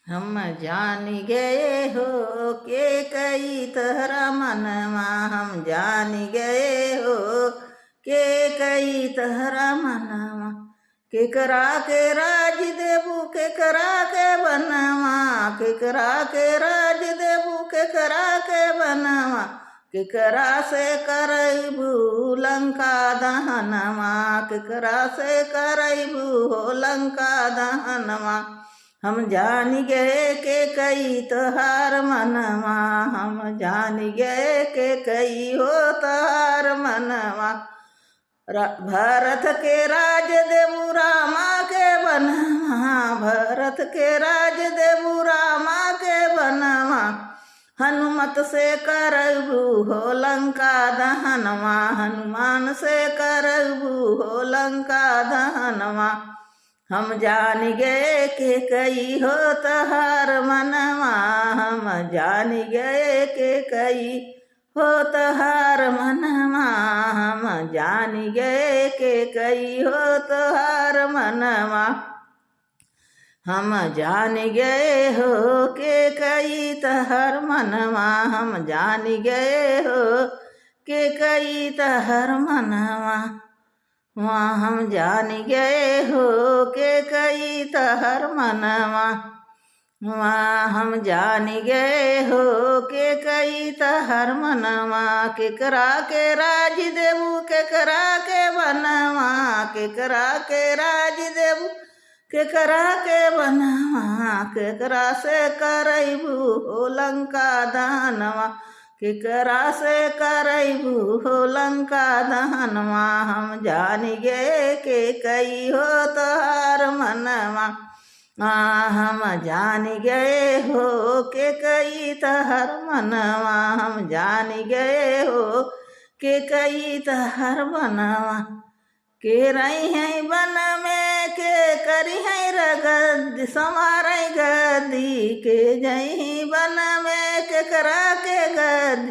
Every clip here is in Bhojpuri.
हम जान गए हो के कई तहरा मनवा। हम जान गए हो के कई तहरा मनवा। केकरा के राज देबू केकरा के बनवा। केकरा के राज देबू केकरा के बनवा। केकरा से करबू लंका दहनवा। केकरा से करबू हो लंका दहनवा। हम जान गए के कई तोहार मनवा। हम जान गए के कई हो तोहार मनवा। भरत के राज देबू रामा के बनवा। भरत के राज देबू रामा के बनवा। हनुमत से करबू हो लंका दहनवा। हनुमान से करबू हो लंका दहनवा। हम जान गए के कई हो तहार मनवा। हम जान गए के कई हो तहार मनवा। हम जान गए के कई हो तहार मनवा। हम जान गए हो के कई तहर मनवा। हम जान गए हो के कई तहर मनवा। वहाँ हम जान गए हो के कई तहर मनवा। वहाँ हम जान गए हो के कई तहर मनवा। केकरा के राज देबू केकरा के बनवा। केकरा के राज देबू केकरा के बनवा। केकरा से करबू हो लंका दहनवा। केकरा से करबू हो लंका दहनवा। हम जान गए के कई हो तोहार मनवा। हम जान गए हो के कई तहर मनवा। हम जान गए हो के कई तहर मनवा। के रही है बन में के करी है रगद संवार गदी। के जही बन में केकरा के गद।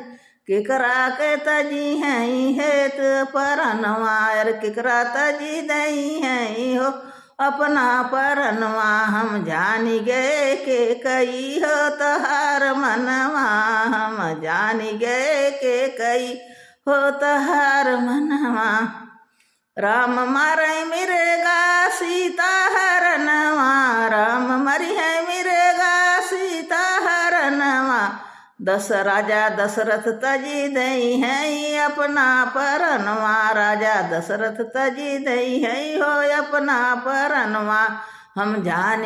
केकरा के तजी है हेत परनवा। केकरा तजी दही है हो अपना परनवा। हम जान गए के कई हो तहार मनवा। हम जान गए के कई हो तहार मनवा। राम मारे मिरेगा सीता हरनवा। राम मरी है मिरेगा सीता हरनवा। दस राजा दशरथ तजी दई है अपना परनवा। राजा दशरथ तजी दई है हो अपना परनवा। हम जान